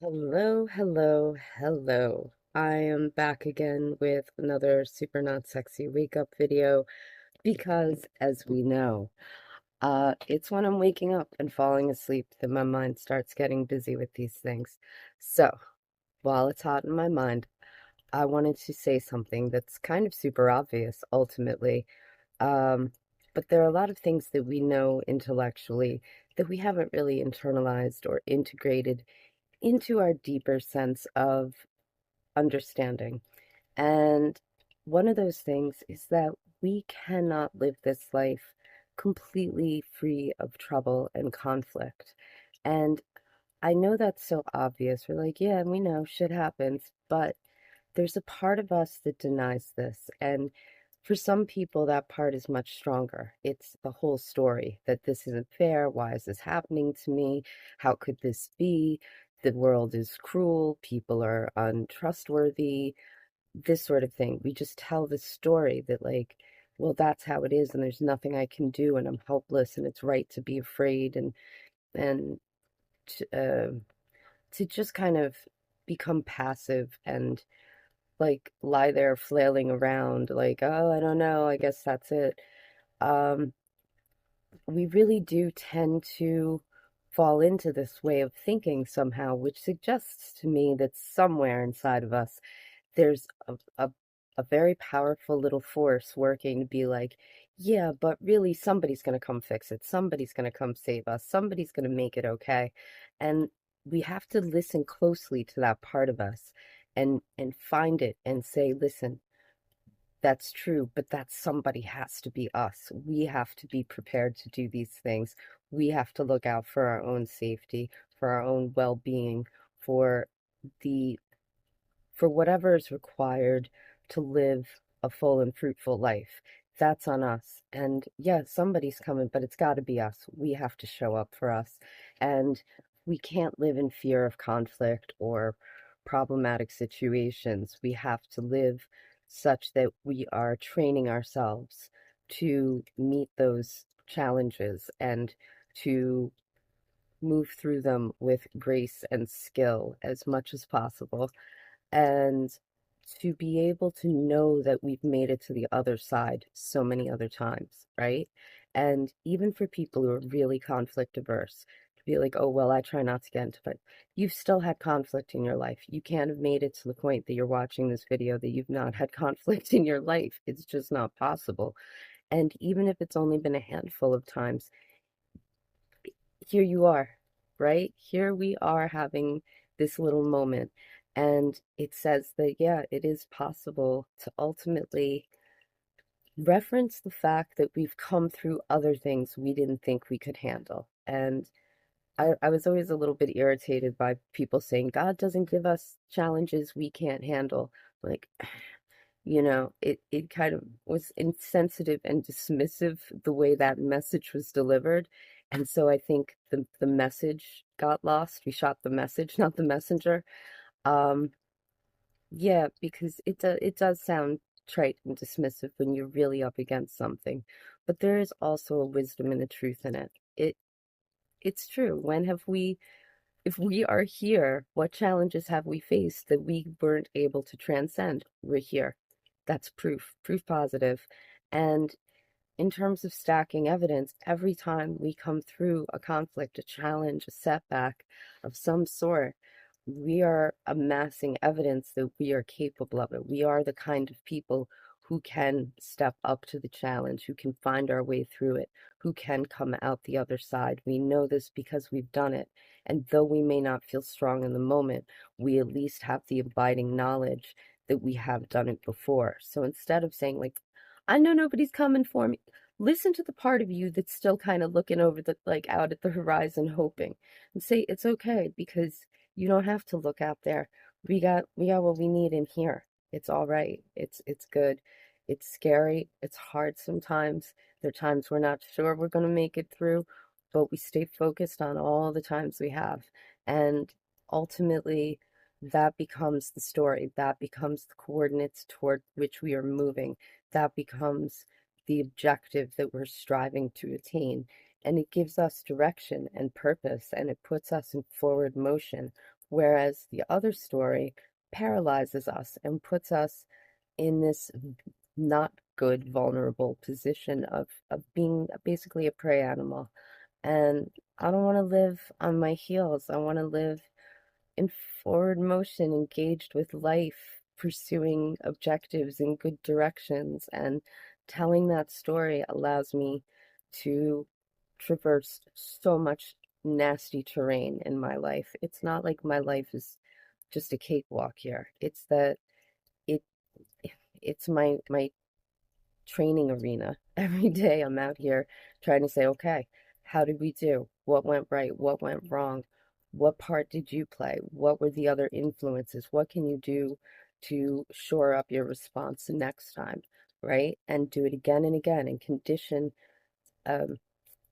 Hello, hello, hello. I am back again with another super not sexy wake up video because, as we know, it's when I'm waking up and falling asleep that my mind starts getting busy with these things. So, while it's hot in my mind, I wanted to say something that's kind of super obvious ultimately. Um, but there are a lot of things that we know intellectually that we haven't really internalized or integrated into our deeper sense of understanding. And one of those things is that we cannot live this life completely free of trouble and conflict. And I know that's so obvious. We're like, yeah, we know shit happens, but there's a part of us that denies this. And for some people, that part is much stronger. It's the whole story that this isn't fair. Why is this happening to me? How could this be? The world is cruel. People are untrustworthy. This sort of thing. We just tell the story that, like, well, that's how it is, and there's nothing I can do, and I'm helpless, and it's right to be afraid, and to, to just kind of become passive and like lie there flailing around like, oh, I don't know, I guess that's it. Um, we really do tend to fall into this way of thinking somehow, which suggests to me that somewhere inside of us there's a very powerful little force working to be like, yeah, but really somebody's going to come fix it. Somebody's going to come save us. Somebody's going to make it okay. And we have to listen closely to that part of us and find it and say, listen, that's true, but that somebody has to be us. We have to be prepared to do these things. We have to look out for our own safety, for our own well-being, for the for whatever is required to live a full and fruitful life. That's on us. And yeah, somebody's coming, but it's got to be us. We have to show up for us. And we can't live in fear of conflict or problematic situations. We have to live such that we are training ourselves to meet those challenges and to move through them with grace and skill as much as possible, and to be able to know that we've made it to the other side so many other times, right? And even for people who are really conflict averse, to be like, oh, well, I try not to get into it. You've still had conflict in your life. You can't have made it to the point that you're watching this video that you've not had conflict in your life. It's just not possible. And even if it's only been a handful of times, here you are, right? Here we are having this little moment. And it says that, yeah, it is possible to ultimately reference the fact that we've come through other things we didn't think we could handle. And I was always a little bit irritated by people saying, God doesn't give us challenges we can't handle. Like, it kind of was insensitive and dismissive the way that message was delivered. And so I think the message got lost. We shot the message, not the messenger. Um, yeah, because it does sound trite and dismissive when you're really up against something. But there is also a wisdom and a truth in it. It's true. If we are here, what challenges have we faced that we weren't able to transcend? We're here. That's proof positive. And in terms of stacking evidence, every time we come through a conflict, a challenge, a setback of some sort, we are amassing evidence that we are capable of it. We are the kind of people who can step up to the challenge, who can find our way through it, who can come out the other side. We know this because we've done it. And though we may not feel strong in the moment, we at least have the abiding knowledge that we have done it before. So instead of saying, like, I know nobody's coming for me, listen to the part of you that's still kind of looking over the, like, out at the horizon, hoping, and say, it's okay, because you don't have to look out there. We got what we need in here. It's all right. It's good. It's scary. It's hard sometimes. There are times we're not sure we're going to make it through, but we stay focused on all the times we have. And ultimately, that becomes the story. That becomes the coordinates toward which we are moving. That becomes the objective that we're striving to attain. And it gives us direction and purpose, and it puts us in forward motion Whereas the other story paralyzes us and puts us in this not good, vulnerable position of being basically a prey animal. And I don't want to live on my heels. I want to live in forward motion, engaged with life, pursuing objectives in good directions. And telling that story allows me to traverse so much nasty terrain in my life. It's not like my life is just a cakewalk here. It's that it it's my training arena. Every day I'm out here trying to say, okay, how did we do? What went right? What went wrong? What part did you play? What were the other influences? What can you do to shore up your response next time, right? And do it again and again and condition. Um,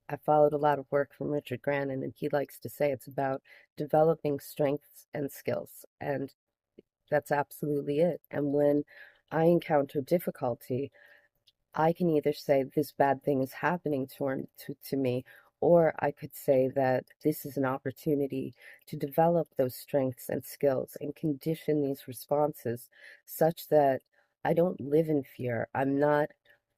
I followed a lot of work from Richard Grannon, and he likes to say it's about developing strengths and skills. And that's absolutely it. And when I encounter difficulty, I can either say this bad thing is happening to me, or I could say that this is an opportunity to develop those strengths and skills and condition these responses such that I don't live in fear. I'm not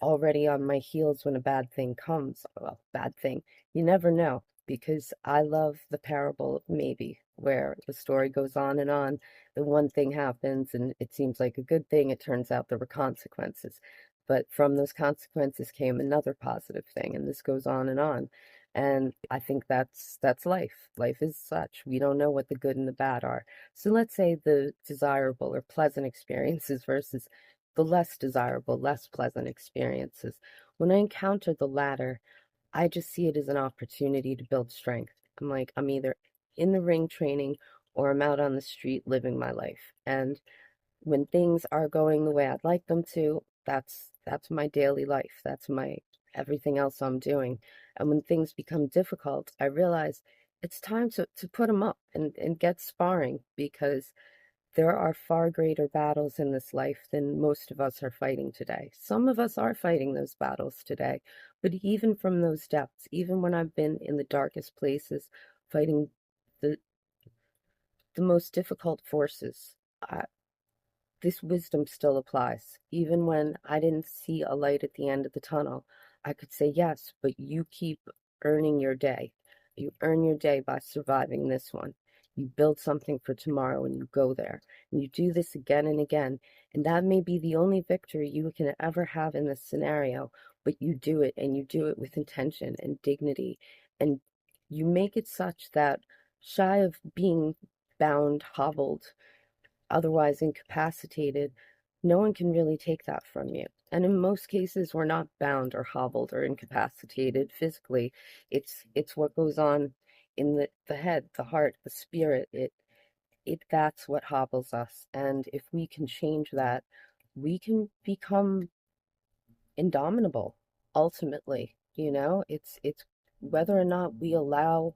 already on my heels when a bad thing comes. Well, bad thing. You never know, because I love the parable of maybe, where the story goes on and on. The one thing happens and it seems like a good thing. It turns out there were consequences. But from those consequences came another positive thing, and this goes on and on. And I think that's life. Life is such. We don't know what the good and the bad are. So let's say the desirable or pleasant experiences versus the less desirable, less pleasant experiences. When I encounter the latter, I just see it as an opportunity to build strength. I'm like, I'm either in the ring training or I'm out on the street living my life. And when things are going the way I'd like them to, that's my daily life. That's my everything else I'm doing. And when things become difficult, I realize it's time to put them up and get sparring, because there are far greater battles in this life than most of us are fighting today. Some of us are fighting those battles today, but even from those depths, even when I've been in the darkest places, fighting the the most difficult forces, this wisdom still applies. Even when I didn't see a light at the end of the tunnel, I could say, yes, but you keep earning your day. You earn your day by surviving this one. You build something for tomorrow and you go there. And you do this again and again. And that may be the only victory you can ever have in this scenario, but you do it, and you do it with intention and dignity. And you make it such that, shy of being bound, hobbled, otherwise incapacitated, no one can really take that from you. And in most cases, we're not bound or hobbled or incapacitated physically. It's what goes on in the head, the heart, the spirit. It that's what hobbles us. And if we can change that, we can become indomitable ultimately. It's whether or not we allow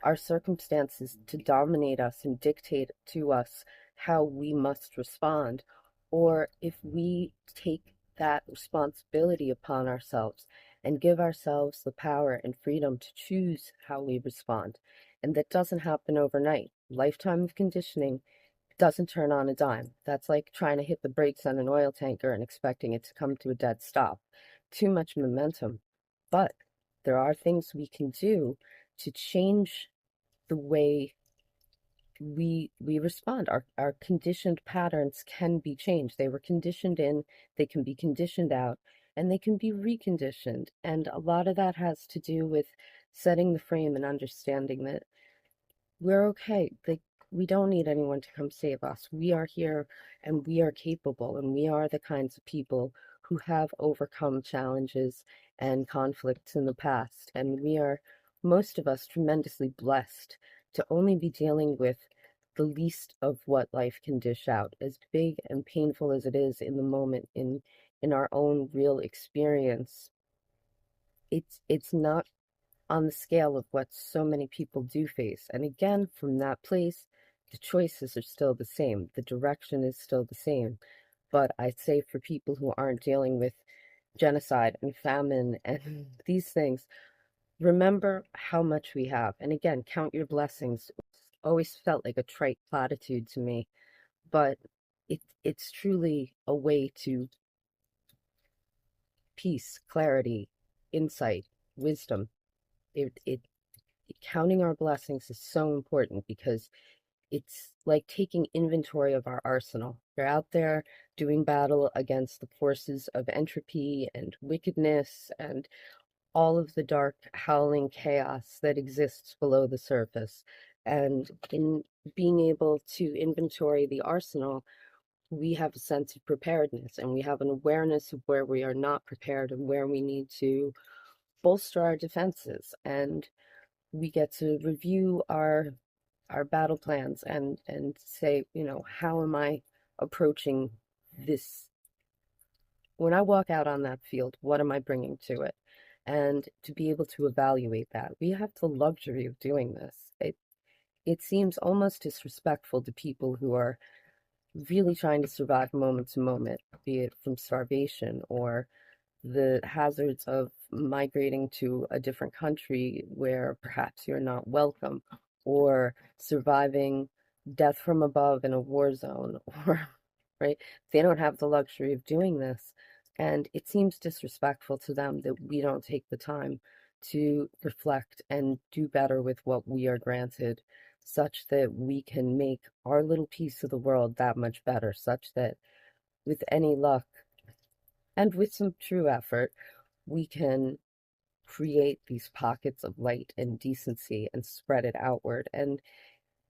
our circumstances to dominate us and dictate to us how we must respond, or if we take that responsibility upon ourselves and give ourselves the power and freedom to choose how we respond. And that doesn't happen overnight. Lifetime of conditioning doesn't turn on a dime. That's like trying to hit the brakes on an oil tanker and expecting it to come to a dead stop. Too much momentum. But there are things we can do to change the way we respond. Our conditioned patterns can be changed. They were conditioned in, they can be conditioned out, and they can be reconditioned. And a lot of that has to do with setting the frame and understanding that we're okay. Like, we don't need anyone to come save us. We are here and we are capable, and we are the kinds of people who have overcome challenges and conflicts in the past. And we are, most of us, tremendously blessed to only be dealing with the least of what life can dish out, as big and painful as it is in the moment, in our own real experience. It's not on the scale of what so many people do face. And again, from that place, the choices are still the same. The direction is still the same. But I say, for people who aren't dealing with genocide and famine and these things, remember how much we have. And again, count your blessings. always felt like a trite platitude to me, but it's truly a way to peace, clarity, insight, wisdom. It counting our blessings is so important because it's like taking inventory of our arsenal. You're out there doing battle against the forces of entropy and wickedness and all of the dark, howling chaos that exists below the surface. And in being able to inventory the arsenal, we have a sense of preparedness and we have an awareness of where we are not prepared and where we need to bolster our defenses. And we get to review our battle plans and say, how am I approaching this? When I walk out on that field, what am I bringing to it? And to be able to evaluate that, we have the luxury of doing this. It seems almost disrespectful to people who are really trying to survive moment to moment, be it from starvation or the hazards of migrating to a different country where perhaps you're not welcome, or surviving death from above in a war zone, or, right? They don't have the luxury of doing this. And it seems disrespectful to them that we don't take the time to reflect and do better with what we are granted, such that we can make our little piece of the world that much better, such that with any luck and with some true effort, we can create these pockets of light and decency and spread it outward. And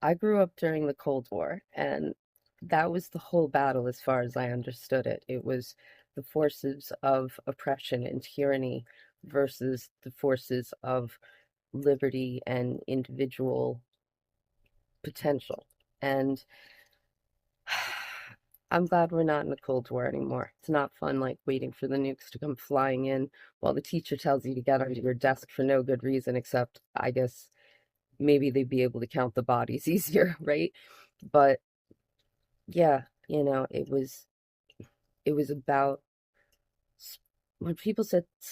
I grew up during the Cold War, and that was the whole battle as far as I understood it. It was the forces of oppression and tyranny versus the forces of liberty and individual potential. And I'm glad we're not in the Cold War anymore. It's not fun, like waiting for the nukes to come flying in while the teacher tells you to get under your desk for no good reason, except I guess maybe they'd be able to count the bodies easier, right? But yeah, it was about when people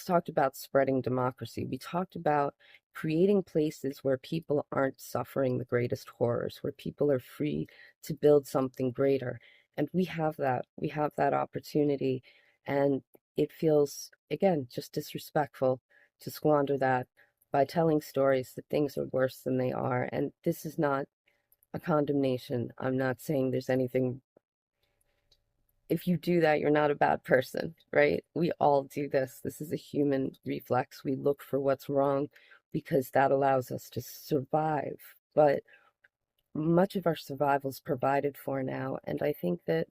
talked about spreading democracy, we talked about creating places where people aren't suffering the greatest horrors, where people are free to build something greater. And we have that. We have that opportunity. And it feels, again, just disrespectful to squander that by telling stories that things are worse than they are. And this is not a condemnation. I'm not saying there's anything. If you do that, you're not a bad person, right? We all do this. This is a human reflex. We look for what's wrong because that allows us to survive. But much of our survival is provided for now. And I think that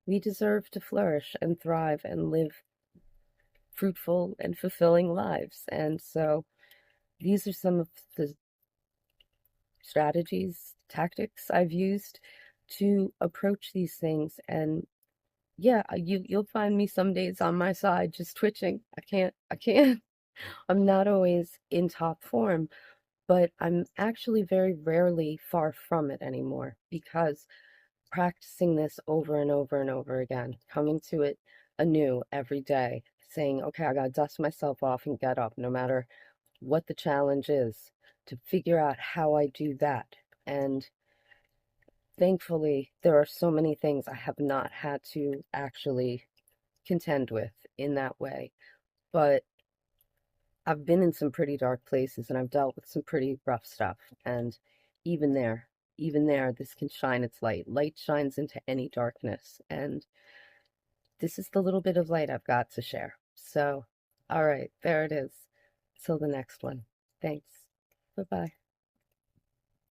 we deserve to flourish and thrive and live fruitful and fulfilling lives. And so these are some of the strategies, tactics I've used to approach these things. And yeah, you'll find me some days on my side just twitching. I can't. I'm not always in top form, but I'm actually very rarely far from it anymore because practicing this over and over and over again, coming to it anew every day, saying, okay, I gotta dust myself off and get up no matter what the challenge is, to figure out how I do that. And thankfully, there are so many things I have not had to actually contend with in that way. But I've been in some pretty dark places and I've dealt with some pretty rough stuff. And even there, even there, this can shine its light. Light shines into any darkness. And this is the little bit of light I've got to share. So, all right, there it is. Till the next one. Thanks. Bye bye.